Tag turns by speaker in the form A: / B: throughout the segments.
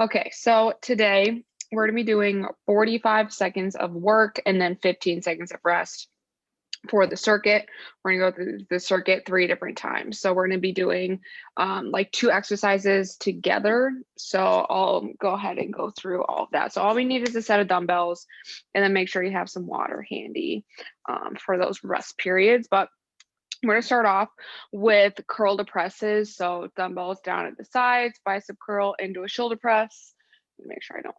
A: Okay, so today we're gonna be doing 45 seconds of work and then 15 seconds of rest for the circuit. We're gonna go through the circuit 3 different times. So we're gonna be doing like 2 exercises together. So I'll go ahead and go through all of that. So all we need is a set of dumbbells and then make sure you have some water handy for those rest periods. But we're gonna start off with curl to presses. So dumbbells down at the sides, bicep curl into a shoulder press. Make sure I don't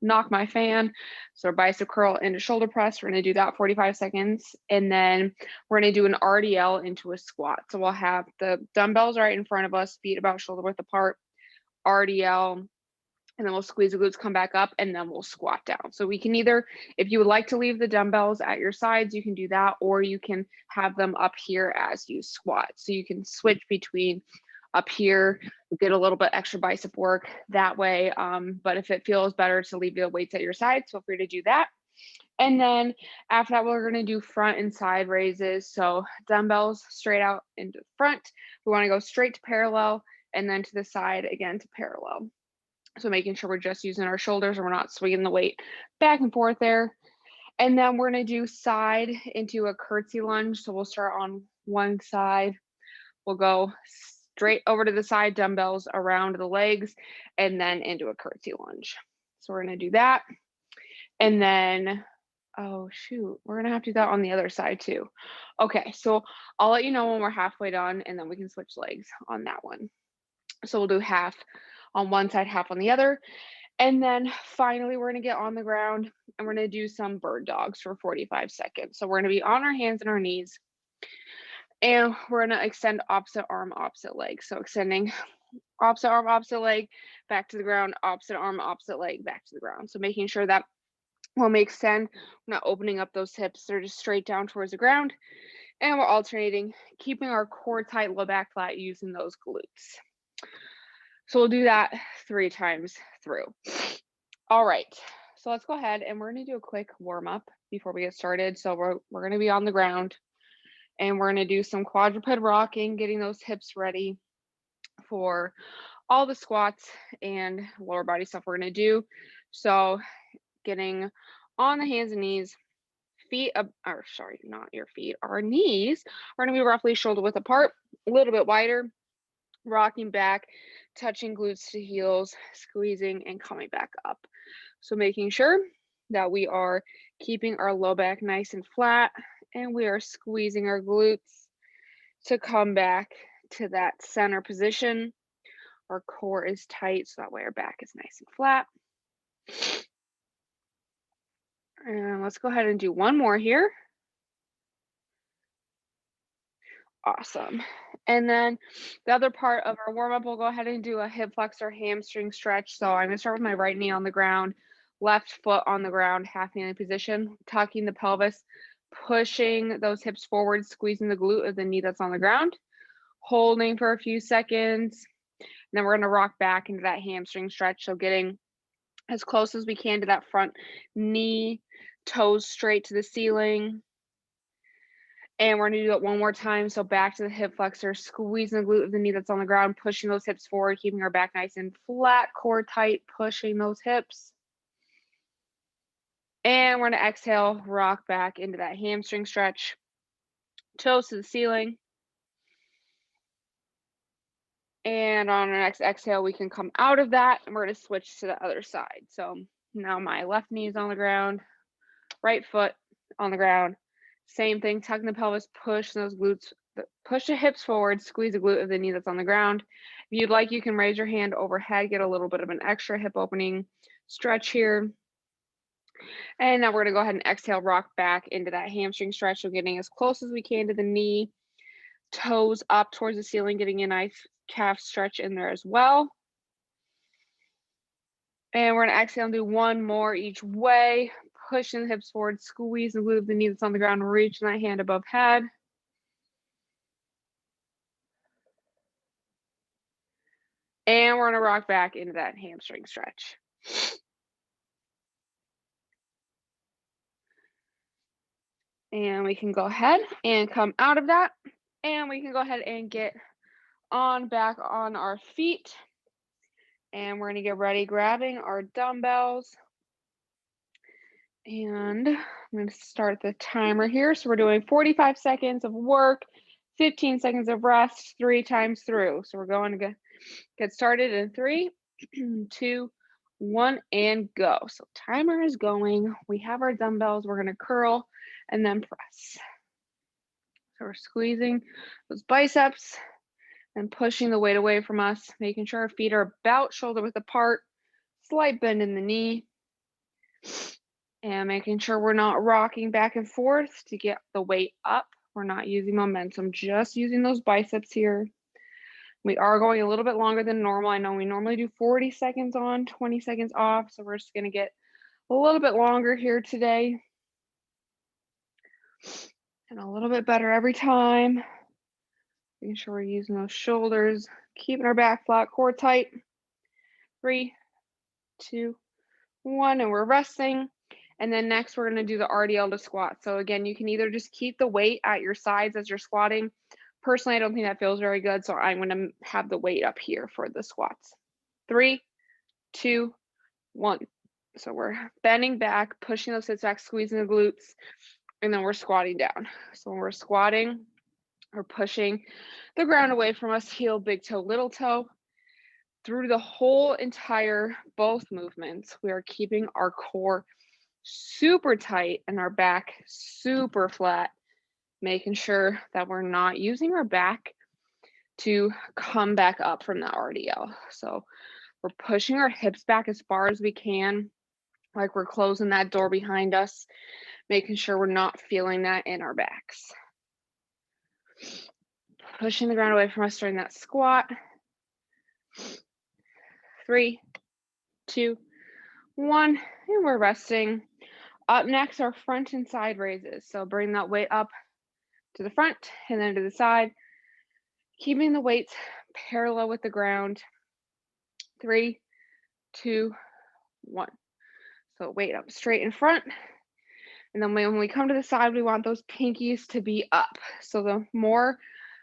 A: knock my fan. So bicep curl into shoulder press. We're gonna do that 45 seconds. And then we're gonna do an RDL into a squat. So we'll have the dumbbells right in front of us, feet about shoulder width apart, RDL, and then we'll squeeze the glutes, come back up, and then we'll squat down. So we can either, if you would like to leave the dumbbells at your sides, you can do that, or you can have them up here as you squat. So you can switch between up here, get a little bit extra bicep work that way. But if it feels better to leave the weights at your sides, feel free to do that. And then after that, we're gonna do front and side raises. So dumbbells straight out into the front. We wanna go straight to parallel and then to the side again to parallel. So making sure we're just using our shoulders and we're not swinging the weight back and forth there. And then we're gonna do side into a curtsy lunge. So we'll start on one side. We'll go straight over to the side, dumbbells around the legs, and then into a curtsy lunge. So we're gonna do that. And then, oh shoot, we're gonna have to do that on the other side too. Okay, so I'll let you know when we're halfway done and then we can switch legs on that one. So we'll do half on one side, half on the other. And then finally, we're gonna get on the ground and we're gonna do some bird dogs for 45 seconds. So we're gonna be on our hands and our knees and we're gonna extend opposite arm, opposite leg. So extending opposite arm, opposite leg, back to the ground, opposite arm, opposite leg, back to the ground. So making sure that when we extend, we're not opening up those hips, they're just straight down towards the ground. And we're alternating, keeping our core tight, low back flat, using those glutes. So we'll do that 3 times through. All right, so let's go ahead and we're gonna do a quick warm up before we get started. So we're gonna be on the ground and we're gonna do some quadruped rocking, getting those hips ready for all the squats and lower body stuff we're gonna do. So getting on the hands and knees, feet up, or sorry, not your feet, our knees are gonna be roughly shoulder width apart, a little bit wider, rocking back, touching glutes to heels, squeezing and coming back up. So making sure that we are keeping our low back nice and flat and we are squeezing our glutes to come back to that center position. Our core is tight, so that way our back is nice and flat. And let's go ahead and do one more here. Awesome. And then the other part of our warm up, we'll go ahead and do a hip flexor hamstring stretch. So I'm gonna start with my right knee on the ground, left foot on the ground, half kneeling position, tucking the pelvis, pushing those hips forward, squeezing the glute of the knee that's on the ground, holding for a few seconds. And then we're gonna rock back into that hamstring stretch. So getting as close as we can to that front knee, toes straight to the ceiling. And we're gonna do it one more time. So back to the hip flexor, squeezing the glute of the knee that's on the ground, pushing those hips forward, keeping our back nice and flat, core tight, pushing those hips. And we're gonna exhale, rock back into that hamstring stretch, toes to the ceiling. And on our next exhale, we can come out of that and we're gonna switch to the other side. So now my left knee is on the ground, right foot on the ground. Same thing, tucking the pelvis, push those glutes, push the hips forward, squeeze the glute of the knee that's on the ground. If you'd like, you can raise your hand overhead, get a little bit of an extra hip opening stretch here. And now we're gonna go ahead and exhale, rock back into that hamstring stretch. So getting as close as we can to the knee, toes up towards the ceiling, getting a nice calf stretch in there as well. And we're gonna exhale and do one more each way, pushing the hips forward, squeeze the glute of the knee that's on the ground, reaching that hand above head. And we're gonna rock back into that hamstring stretch. And we can go ahead and come out of that. And we can go ahead and get on back on our feet. And we're gonna get ready, grabbing our dumbbells. And I'm gonna start the timer here. So we're doing 45 seconds of work, 15 seconds of rest, 3 times through. So we're going to get started in 3, 2, 1, and go. So timer is going. We have our dumbbells. We're gonna curl and then press. So we're squeezing those biceps and pushing the weight away from us, making sure our feet are about shoulder width apart, slight bend in the knee, and making sure we're not rocking back and forth to get the weight up. We're not using momentum, just using those biceps here. We are going a little bit longer than normal. I know we normally do 40 seconds on, 20 seconds off, so we're just gonna get a little bit longer here today. And a little bit better every time. Making sure we're using those shoulders, keeping our back flat, core tight. 3, 2, 1, and we're resting. And then next we're gonna do the RDL to squat. So again, you can either just keep the weight at your sides as you're squatting. Personally, I don't think that feels very good, so I'm gonna have the weight up here for the squats. 3, 2, 1. So we're bending back, pushing those hips back, squeezing the glutes, and then we're squatting down. So when we're squatting, we're pushing the ground away from us, heel, big toe, little toe. Through the whole entire both movements, we are keeping our core super tight and our back super flat, making sure that we're not using our back to come back up from that RDL. So we're pushing our hips back as far as we can, like we're closing that door behind us, making sure we're not feeling that in our backs. Pushing the ground away from us during that squat. 3, 2, 1, and we're resting. Up next are front and side raises. So bring that weight up to the front and then to the side, keeping the weights parallel with the ground. 3, 2, 1. So weight up straight in front. And then when we come to the side, we want those pinkies to be up. So the more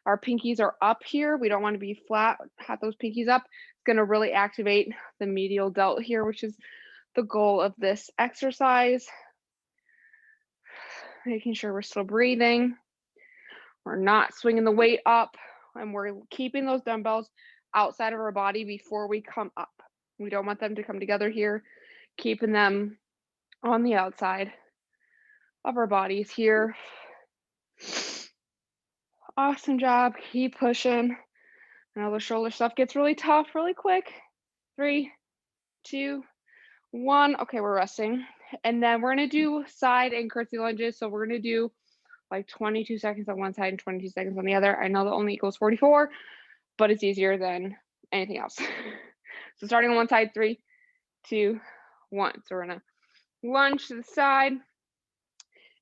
A: our pinkies are up here, we don't want to be flat, have those pinkies up. It's going to really activate the medial delt here, which is the goal of this exercise. Making sure we're still breathing. We're not swinging the weight up, and we're keeping those dumbbells outside of our body before we come up. We don't want them to come together here, keeping them on the outside of our bodies here. Awesome job. Keep pushing. I know the shoulder stuff gets really tough really quick. 3, 2, 1. Okay, we're resting. And then we're going to do side and curtsy lunges. So we're going to do like 22 seconds on one side and 22 seconds on the other. I know that only equals 44, but it's easier than anything else. So starting on one side, 3, 2, 1. So we're going to lunge to the side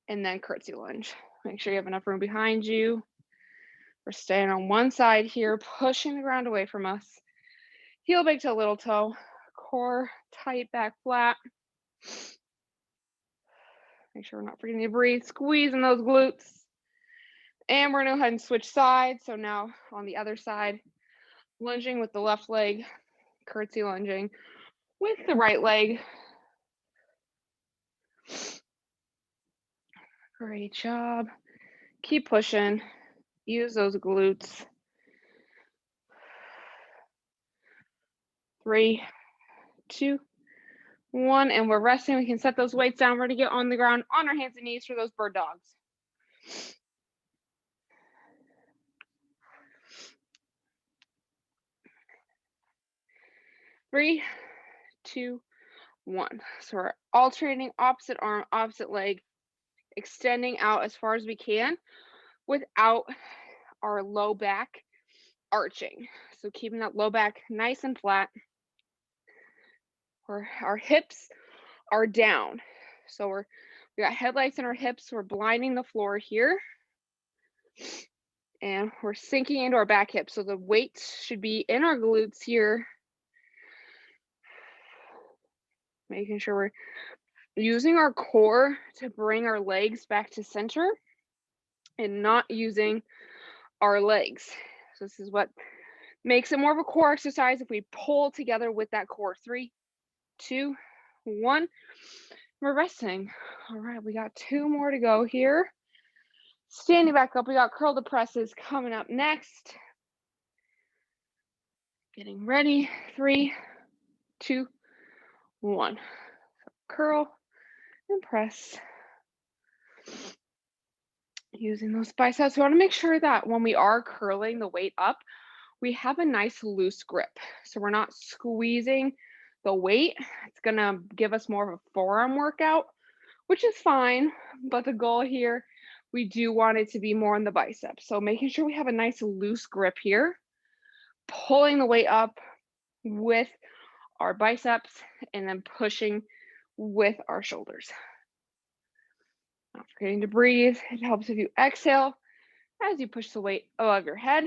A: and then curtsy lunge. Make sure you have enough room behind you. We're staying on one side here, pushing the ground away from us. Heel big toe, little toe. Core tight, back flat. Make sure we're not forgetting to breathe. Squeezing those glutes. And we're going to go ahead and switch sides. So now on the other side, lunging with the left leg, curtsy lunging with the right leg. Great job. Keep pushing. Use those glutes. 3, 2, 1, and we're resting. We can set those weights down. We're going to get on the ground on our hands and knees for those bird dogs. 3, 2, 1. So we're alternating opposite arm, opposite leg, extending out as far as we can without our low back arching. So keeping that low back nice and flat. Our hips are down. So we got headlights in our hips. We're blinding the floor here. And we're sinking into our back hips. So the weight should be in our glutes here. Making sure we're using our core to bring our legs back to center and not using our legs. So this is what Makes it more of a core exercise if we pull together with that core. 3, 2, 1. We're resting. All right, we got 2 more to go here. Standing back up, we got curl to presses coming up next. Getting ready. 3, 2, 1. So curl and press. Using those biceps, we want to make sure that when we are curling the weight up, we have a nice loose grip. So we're not squeezing the weight. It's gonna give us more of a forearm workout, which is fine, but the goal here, we do want it to be more on the biceps. So making sure we have a nice loose grip here, pulling the weight up with our biceps and then pushing with our shoulders. Not forgetting to breathe. It helps if you exhale as you push the weight above your head.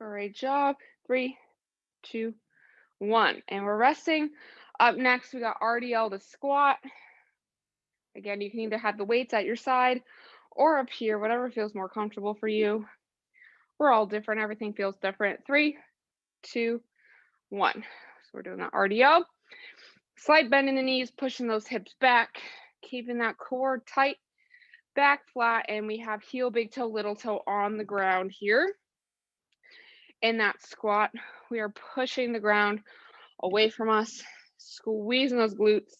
A: Great job. 3, 2, 1. And we're resting. Up next, we got RDL to squat. Again, you can either have the weights at your side or up here, whatever feels more comfortable for you. We're all different. Everything feels different. 3, 2, 1. So we're doing that RDL. Slight bend in the knees, pushing those hips back, keeping that core tight, back flat, and we have heel, big toe, little toe on the ground here. In that squat, we are pushing the ground away from us, squeezing those glutes.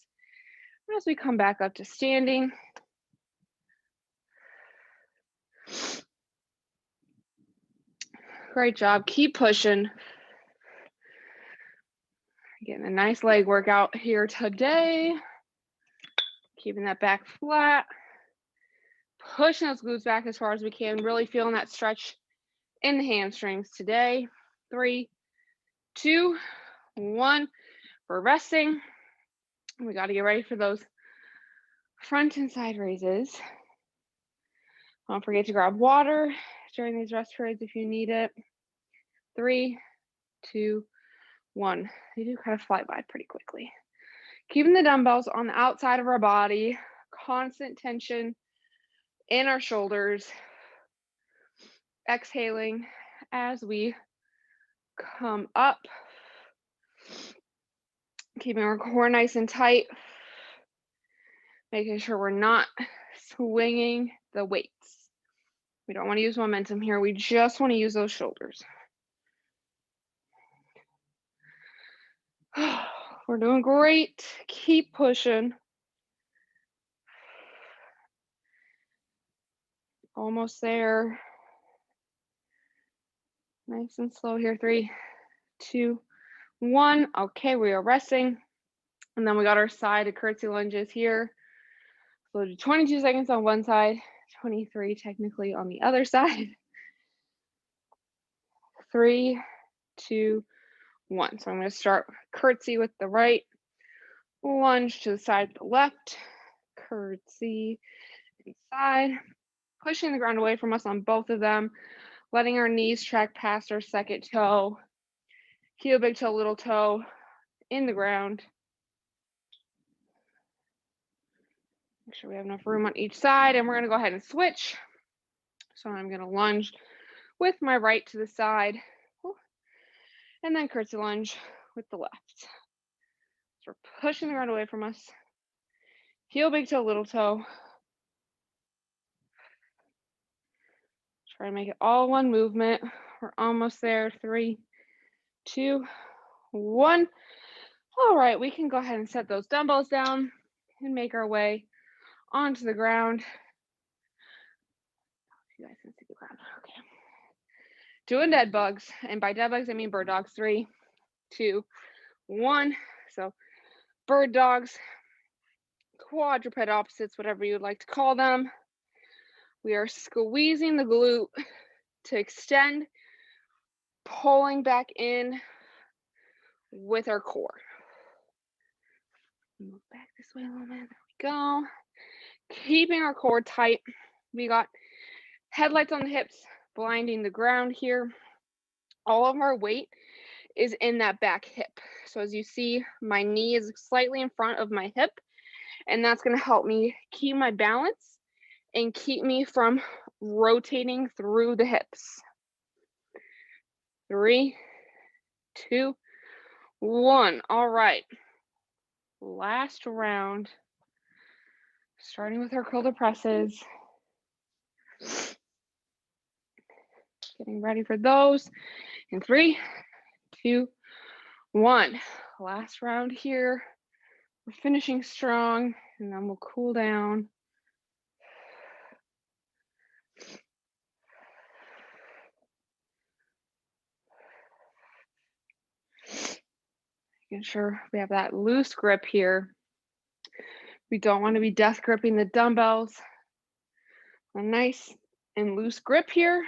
A: As we come back up to standing, great job. Keep pushing. Getting a nice leg workout here today. Keeping that back flat. Pushing those glutes back as far as we can. Really feeling that stretch in the hamstrings today. 3, 2, 1. We're resting. We got to get ready for those front and side raises. Don't forget to grab water during these rest periods if you need it. 3, 2, 1. They do kind of fly by pretty quickly. Keeping the dumbbells on the outside of our body, constant tension in our shoulders. Exhaling as we come up. Keeping our core nice and tight. Making sure we're not swinging the weights. We don't want to use momentum here. We just want to use those shoulders. We're doing great. Keep pushing. Almost there. Nice and slow here. 3, 2, 1. Okay, we are resting. And then we got our side of curtsy lunges here. So we'll do 22 seconds on one side, 23 technically on the other side. 3, 2, 1. So I'm going to start curtsy with the right, lunge to the side with the left, curtsy inside, pushing the ground away from us on both of them, letting our knees track past our second toe, heel, big toe, little toe in the ground. Make sure we have enough room on each side, and we're going to go ahead and switch. So I'm going to lunge with my right to the side, and then curtsy lunge with the left. So we're pushing the ground away from us. Heel, big toe, little toe. Try to make it all one movement. We're almost there. 3, 2, 1. All right, we can go ahead and set those dumbbells down and make our way onto the ground. You guys can see the ground. Okay. Doing dead bugs. And by dead bugs, I mean bird dogs. 3, 2, 1. So bird dogs, quadruped opposites, whatever you would like to call them. We are squeezing the glute to extend, pulling back in with our core. Move back this way a little bit. There we go. Keeping our core tight. We got headlights on the hips, blinding the ground here. All of our weight is in that back hip. So as you see, my knee is slightly in front of my hip, and that's going to help me keep my balance and keep me from rotating through the hips. 3, 2, 1. All right. Last round. Starting with our shoulder presses. Getting ready for those. In 3, 2, 1. Last round here. We're finishing strong, and then we'll cool down. Making sure we have that loose grip here. We don't want to be death gripping the dumbbells. A nice and loose grip here.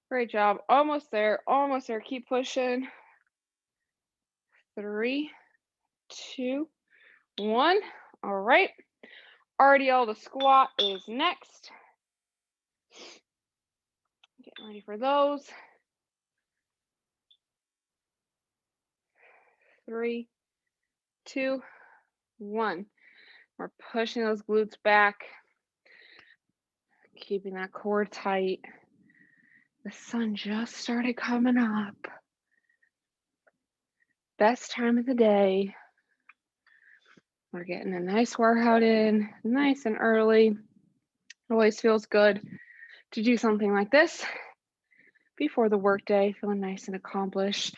A: Great job. Almost there. Almost there. Keep pushing. 3, 2, 1. All right. RDL the squat is next. Getting ready for those. 3, 2, 1. We're pushing those glutes back. Keeping that core tight. The sun just started coming up. Best time of the day. We're getting a nice workout in, nice and early. Always feels good to do something like this before the workday, feeling nice and accomplished.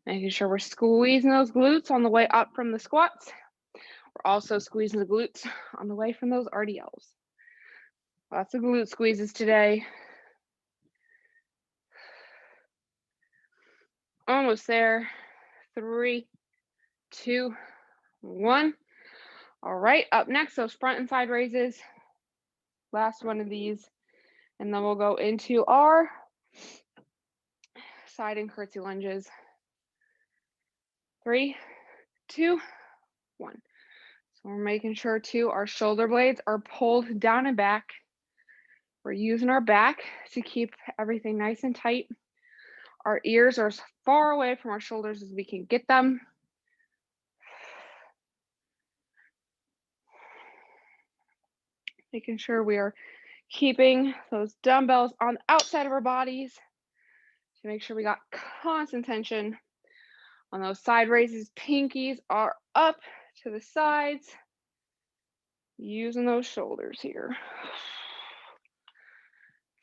A: Making sure we're squeezing those glutes on the way up from the squats. We're also squeezing the glutes on the way from those RDLs. Lots of glute squeezes today. Almost there. 3, 2, 1. All right, up next, those front and side raises. Last one of these. And then we'll go into our side and curtsy lunges. 3, 2, 1. So we're making sure too our shoulder blades are pulled down and back. We're using our back to keep everything nice and tight. Our ears are as far away from our shoulders as we can get them. Making sure we are keeping those dumbbells on the outside of our bodies to make sure we got constant tension on those side raises. Pinkies are up to the sides. Using those shoulders here.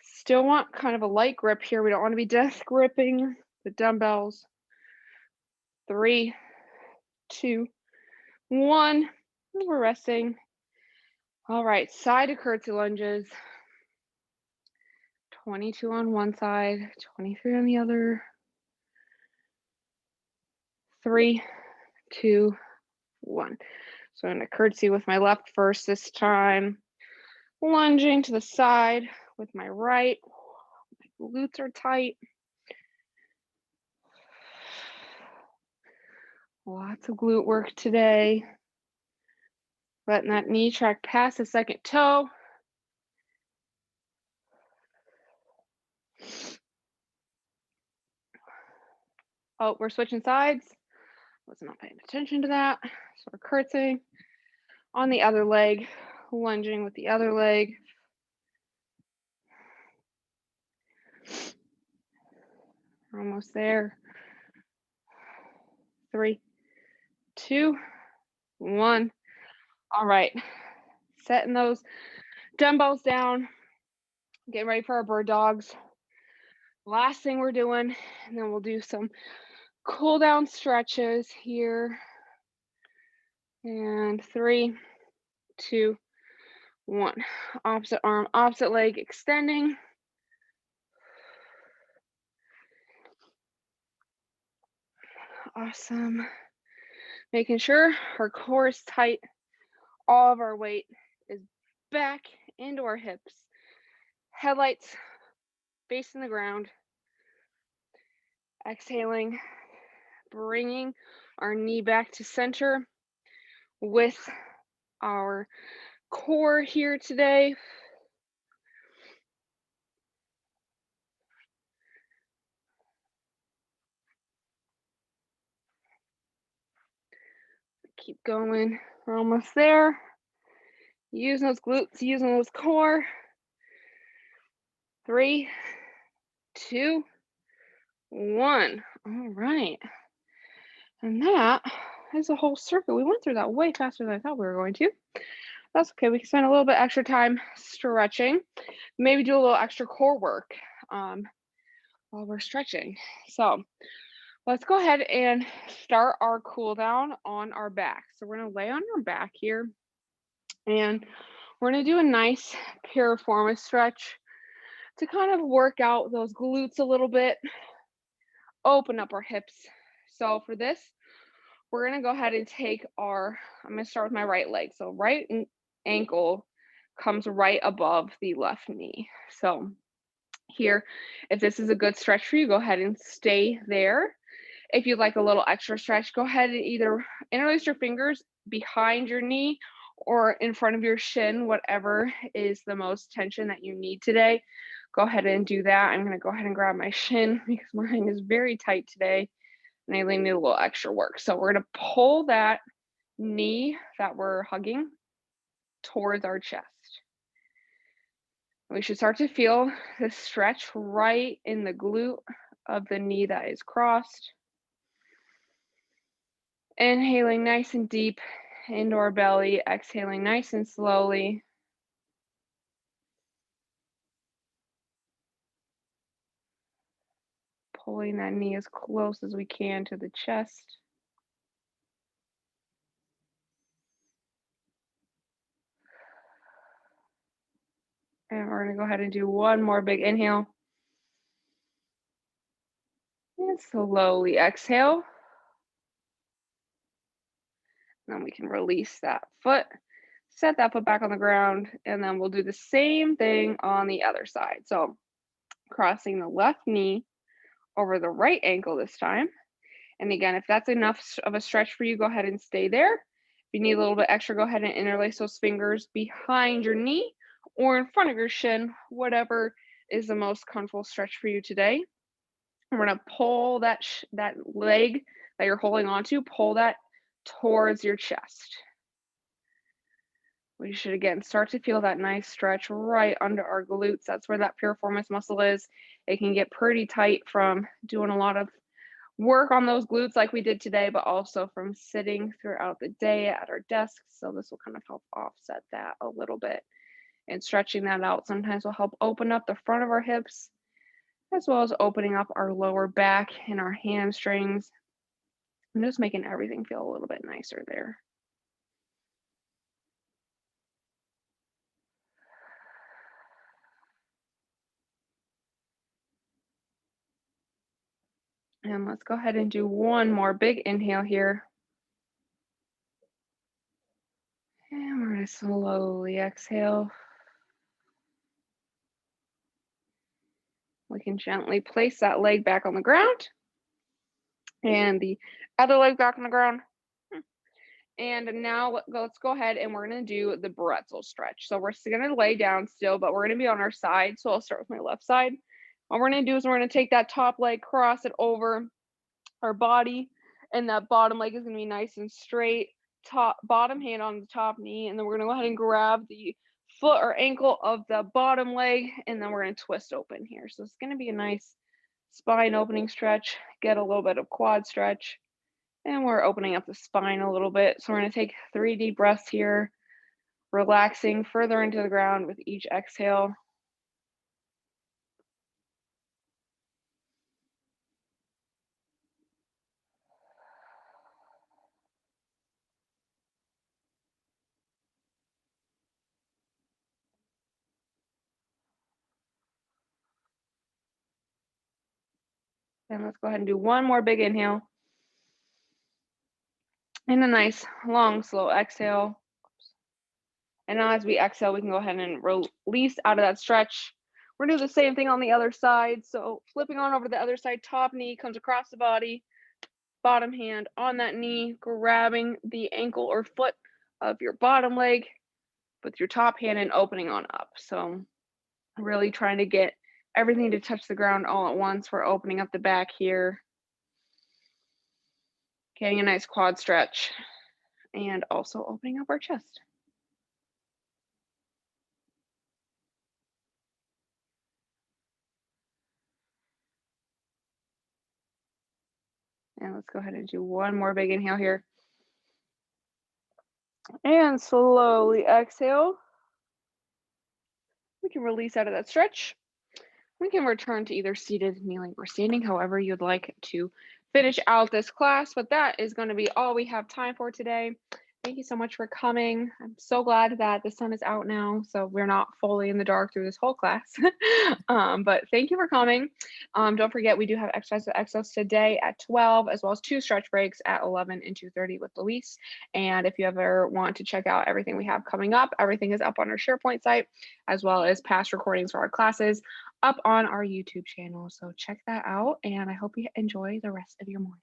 A: Still want kind of a light grip here. We don't want to be death gripping the dumbbells. 3, 2, 1. We're resting. All right, side to curtsy lunges. 22 on one side, 23 on the other. 3, 2, 1. So I'm going to curtsy with my left first this time. Lunging to the side with my right. My glutes are tight. Lots of glute work today. Letting that knee track past the second toe. Oh, we're switching sides. Was not paying attention to that. So we're curtsying on the other leg, lunging with the other leg. We're almost there. 3, 2, 1. All right. Setting those dumbbells down. Getting ready for our bird dogs. Last thing we're doing, and then we'll do some cool down stretches here. And 3, 2, 1. Opposite arm, opposite leg extending. Awesome. Making sure our core is tight. All of our weight is back into our hips. Headlights facing the ground. Exhaling, bringing our knee back to center with our core here today. Keep going. We're almost there. Using those glutes, using those core. 3, 2, 1. All right. And that is a whole circuit. We went through that way faster than I thought we were going to. That's okay. We can spend a little bit extra time stretching. Maybe do a little extra core work while we're stretching. So let's go ahead and start our cool down on our back. So we're going to lay on our back here, and we're going to do a nice piriformis stretch to kind of work out those glutes a little bit, open up our hips. So for this, we're going to go ahead and take I'm going to start with my right leg. So right ankle comes right above the left knee. So here, if this is a good stretch for you, go ahead and stay there. If you'd like a little extra stretch, go ahead and either interlace your fingers behind your knee or in front of your shin, whatever is the most tension that you need today. Go ahead and do that. I'm going to go ahead and grab my shin because mine is very tight today and I really need a little extra work. So we're going to pull that knee that we're hugging towards our chest. We should start to feel the stretch right in the glute of the knee that is crossed. Inhaling nice and deep into our belly, exhaling nice and slowly. Pulling that knee as close as we can to the chest. And we're going to go ahead and do one more big inhale. And slowly exhale. Then we can release that foot, set that foot back on the ground, and then we'll do the same thing on the other side. So crossing the left knee over the right ankle this time. And again, if that's enough of a stretch for you, go ahead and stay there. If you need a little bit extra, go ahead and interlace those fingers behind your knee or in front of your shin, whatever is the most comfortable stretch for you today. And we're going to pull that leg that you're holding onto, pull that towards your chest. We should, again, start to feel that nice stretch right under our glutes. That's where that piriformis muscle is. It can get pretty tight from doing a lot of work on those glutes like we did today, but also from sitting throughout the day at our desks. So this will kind of help offset that a little bit. And stretching that out sometimes will help open up the front of our hips, as well as opening up our lower back and our hamstrings. And just making everything feel a little bit nicer there. And let's go ahead and do one more big inhale here. And we're going to slowly exhale. We can gently place that leg back on the ground and the other leg back on the ground. And now let's go ahead and we're going to do the bretzel stretch. So we're still going to lay down still, but we're going to be on our side. So I'll start with my left side. What we're going to do is we're going to take that top leg, cross it over our body, and that bottom leg is going to be nice and straight. Bottom hand on the top knee, and then we're going to go ahead and grab the foot or ankle of the bottom leg, and then we're going to twist open here. So it's going to be a nice spine opening stretch, get a little bit of quad stretch, and we're opening up the spine a little bit. So we're going to take 3 deep breaths here, relaxing further into the ground with each exhale. And let's go ahead and do one more big inhale. And a nice, long, slow exhale. And now as we exhale, we can go ahead and release out of that stretch. We're going to do the same thing on the other side. So flipping on over to the other side, top knee comes across the body, bottom hand on that knee, grabbing the ankle or foot of your bottom leg with your top hand and opening on up. So really trying to get everything to touch the ground all at once. We're opening up the back here, getting a nice quad stretch. and also opening up our chest. And let's go ahead and do one more big inhale here. And slowly exhale. We can release out of that stretch. We can return to either seated, kneeling, or standing, however you'd like to finish out this class. But that is going to be all we have time for today. Thank you so much for coming. I'm so glad that the sun is out now, so we're not fully in the dark through this whole class. But thank you for coming. Don't forget, we do have exercise with exos today at 12, as well as 2 stretch breaks at 11 and 2:30 with Luis. And if you ever want to check out everything we have coming up, everything is up on our SharePoint site, as well as past recordings for our classes up on our YouTube channel. So check that out, and I hope you enjoy the rest of your morning.